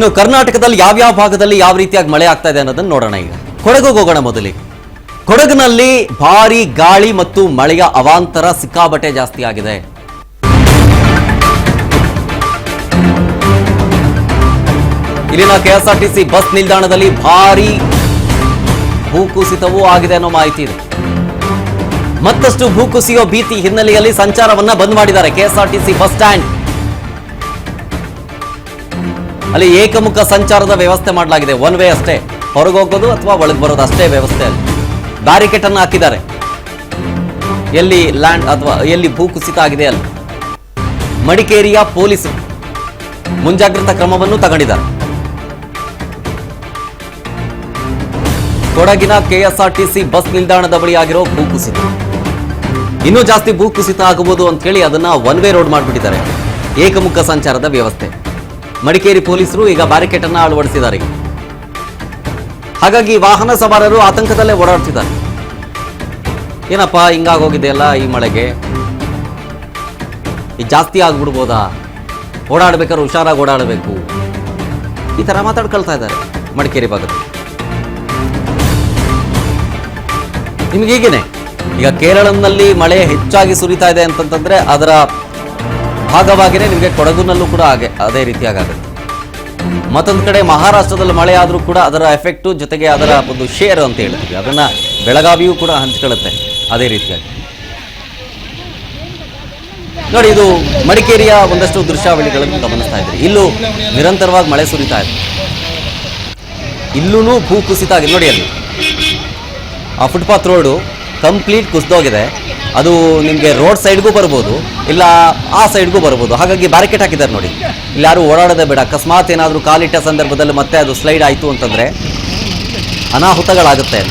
ಇನ್ನು ಕರ್ನಾಟಕದಲ್ಲಿ ಯಾವ್ಯಾವ ಭಾಗದಲ್ಲಿ ಯಾವ ರೀತಿಯಾಗಿ ಮಳೆ ಆಗ್ತಾ ಇದೆ ಅನ್ನೋದನ್ನ ನೋಡೋಣ. ಈಗ ಕೊಡಗಿಗೆ ಹೋಗೋಣ. ಮೊದಲಿಗೆ ಕೊಡಗಿನಲ್ಲಿ ಭಾರಿ ಗಾಳಿ ಮತ್ತು ಮಳೆಯ ಅವಾಂತರ ಸಿಕ್ಕಾಬಟ್ಟೆ ಜಾಸ್ತಿ ಆಗಿದೆ. ಇಲ್ಲಿನ ಕೆಎಸ್ಆರ್ಟಿಸಿ ಬಸ್ ನಿಲ್ದಾಣದಲ್ಲಿ ಭಾರಿ ಭೂಕುಸಿತವೂ ಆಗಿದೆ ಅನ್ನೋ ಮಾಹಿತಿ ಇದೆ. ಮತ್ತಷ್ಟು ಭೂಕುಸಿಯೋ ಭೀತಿ ಹಿನ್ನೆಲೆಯಲ್ಲಿ ಸಂಚಾರವನ್ನ ಬಂದ್ ಮಾಡಿದ್ದಾರೆ. ಕೆಎಸ್ಆರ್ಟಿಸಿ ಬಸ್ ಸ್ಟ್ಯಾಂಡ್ ಅಲ್ಲಿ ಏಕಮುಖ ಸಂಚಾರದ ವ್ಯವಸ್ಥೆ ಮಾಡಲಾಗಿದೆ. ಒನ್ ವೇ ಅಷ್ಟೇ, ಹೊರಗೆ ಹೋಗೋದು ಅಥವಾ ಒಳಗೆ ಬರೋದು ಅಷ್ಟೇ ವ್ಯವಸ್ಥೆ. ಅಲ್ಲಿ ಬ್ಯಾರಿಕೇಡ್ ಅನ್ನು ಹಾಕಿದ್ದಾರೆ. ಎಲ್ಲಿ ಲ್ಯಾಂಡ್ ಅಥವಾ ಎಲ್ಲಿ ಭೂಕುಸಿತ ಆಗಿದೆ ಅಲ್ಲಿ ಮಡಿಕೇರಿಯ ಪೊಲೀಸರು ಮುಂಜಾಗ್ರತಾ ಕ್ರಮವನ್ನು ತಗೊಂಡಿದ್ದಾರೆ. ಕೊಡಗಿನ ಕೆಎಸ್ಆರ್ಟಿಸಿ ಬಸ್ ನಿಲ್ದಾಣದ ಬಳಿ ಆಗಿರೋ ಭೂಕುಸಿತ ಇನ್ನೂ ಜಾಸ್ತಿ ಭೂಕುಸಿತ ಆಗಬಹುದು ಅಂತ ಹೇಳಿ ಅದನ್ನ ಒನ್ ವೇ ರೋಡ್ ಮಾಡಿಬಿಟ್ಟಿದ್ದಾರೆ. ಏಕಮುಖ ಸಂಚಾರದ ವ್ಯವಸ್ಥೆ. ಮಡಿಕೇರಿ ಪೊಲೀಸರು ಈಗ ಬ್ಯಾರಿಕೇಡ್ ಅನ್ನ ಅಳವಡಿಸಿದ್ದಾರೆ. ಹಾಗಾಗಿ ವಾಹನ ಸವಾರರು ಆತಂಕದಲ್ಲೇ ಓಡಾಡ್ತಿದ್ದಾರೆ. ಏನಪ್ಪಾ ಹಿಂಗಾಗೋಗಿದೆಯಲ್ಲ ಈ ಮಳೆಗೆ, ಇದು ಜಾಸ್ತಿ ಆಗ್ಬಿಡ್ಬೋದಾ, ಓಡಾಡ್ಬೇಕಾದ್ರೆ ಹುಷಾರಾಗಿ ಓಡಾಡಬೇಕು, ಈ ತರ ಮಾತಾಡ್ಕೊಳ್ತಾ ಇದ್ದಾರೆ ಮಡಿಕೇರಿ ಭಾಗದಲ್ಲಿ. ನಿಮ್ಗೆ ಹೀಗೇನೆ ಈಗ ಕೇರಳಂನಲ್ಲಿ ಮಳೆ ಹೆಚ್ಚಾಗಿ ಸುರಿತಾ ಇದೆ ಅಂತಂತಂದ್ರೆ ಅದರ ಭಾಗವಾಗಿನೇ ನಿಮಗೆ ಕೊಡಗುನಲ್ಲೂ ಕೂಡ ಅದೇ ರೀತಿಯಾಗುತ್ತೆ. ಮತ್ತೊಂದು ಕಡೆ ಮಹಾರಾಷ್ಟ್ರದಲ್ಲಿ ಮಳೆ ಆದರೂ ಕೂಡ ಅದರ ಎಫೆಕ್ಟು ಜೊತೆಗೆ ಅದರ ಒಂದು ಶೇರ್ ಅಂತ ಹೇಳ್ತೀವಿ, ಅದನ್ನ ಬೆಳಗಾವಿಯೂ ಕೂಡ ಹಂಚ್ಕೊಳ್ಳುತ್ತೆ ಅದೇ ರೀತಿಯಾಗಿ. ನೋಡಿ, ಇದು ಮಡಿಕೇರಿಯ ಒಂದಷ್ಟು ದೃಶ್ಯಾವಳಿಗಳನ್ನು ಗಮನಿಸ್ತಾ ಇದ್ರಿ. ಇಲ್ಲೂ ನಿರಂತರವಾಗಿ ಮಳೆ ಸುರಿತಾ ಇದೆ. ಇಲ್ಲೂ ಭೂ ಕುಸಿತ ಆಗಿದೆ. ನೋಡಿ, ಅಲ್ಲಿ ಆ ಫುಟ್ಪಾತ್ ರೋಡು ಕಂಪ್ಲೀಟ್ ಕುಸಿದೋಗಿದೆ. ಅದು ನಿಮಗೆ ರೋಡ್ ಸೈಡ್ಗೂ ಬರ್ಬೋದು, ಇಲ್ಲ ಆ ಸೈಡ್ಗೂ ಬರ್ಬೋದು. ಹಾಗಾಗಿ ಬ್ಯಾರಿಕೇಡ್ ಹಾಕಿದ್ದಾರೆ. ನೋಡಿ, ಇಲ್ಲಿ ಯಾರು ಓಡಾಡೋದೇ ಬೇಡ. ಅಕಸ್ಮಾತ್ ಏನಾದರೂ ಕಾಲಿಟ್ಟ ಸಂದರ್ಭದಲ್ಲಿ ಮತ್ತೆ ಅದು ಸ್ಲೈಡ್ ಆಯಿತು ಅಂತಂದರೆ ಅನಾಹುತಗಳಾಗುತ್ತೆ.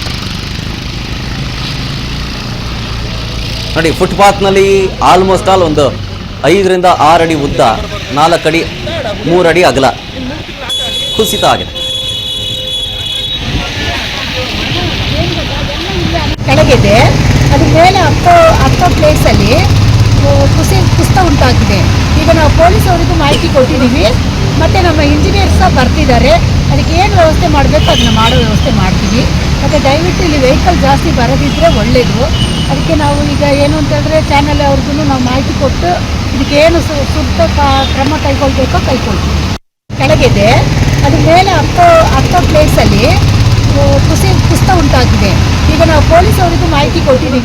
ನೋಡಿ, ಫುಟ್ಪಾತ್ನಲ್ಲಿ ಆಲ್ಮೋಸ್ಟ್ ಆಲ್ ಒಂದು 5 ರಿಂದ 6 ಅಡಿ ಉದ್ದ, 4 ಅಡಿ 3 ಅಡಿ ಅಗಲ ಕುಸಿತ ಆಗಿದೆ. ಕೆಳಗಿದೆ, ಅದು ಮೇಲೆ ಹತ್ತೋ ಪ್ಲೇಸಲ್ಲಿ ಕುಸಿತ ಉಂಟಾಗಿದೆ. ಈಗ ನಾವು ಪೊಲೀಸ್ ಅವರಿಗೂ ಮಾಹಿತಿ ಕೊಟ್ಟಿದ್ದೀವಿ, ಮತ್ತು ನಮ್ಮ ಇಂಜಿನಿಯರ್ಸ್ ಸಹ ಬರ್ತಿದ್ದಾರೆ. ಅದಕ್ಕೆ ಏನು ವ್ಯವಸ್ಥೆ ಮಾಡಬೇಕು ಅದನ್ನ ಮಾಡೋ ವ್ಯವಸ್ಥೆ ಮಾಡ್ತೀವಿ. ಮತ್ತು ದಯವಿಟ್ಟು ಇಲ್ಲಿ ವೆಹಿಕಲ್ ಜಾಸ್ತಿ ಬರೋದಿದ್ದರೆ ಒಳ್ಳೆಯದು. ಅದಕ್ಕೆ ನಾವು ಈಗ ಏನು ಅಂತಂದರೆ ಚಾನಲ್ ಅವ್ರಿಗೂ ನಾವು ಮಾಹಿತಿ ಕೊಟ್ಟು ಇದಕ್ಕೇನು ಸೂಕ್ತ ಕ್ರಮ ಕೈಗೊಳ್ಬೇಕೋ ಕೈಗೊಳ್ತೀವಿ. ಕೆಳಗಿದೆ, ಅದು ಮೇಲೆ ಹತ್ತೋ ಪ್ಲೇಸಲ್ಲಿ ಕುಸಿತ ಉಂಟಾಗಿದೆ. ಈಗ ನಾವು ಪೊಲೀಸ್ ಅವರಿಗೂ ಮಾಹಿತಿ ಕೊಟ್ಟಿದ್ದೀವಿ.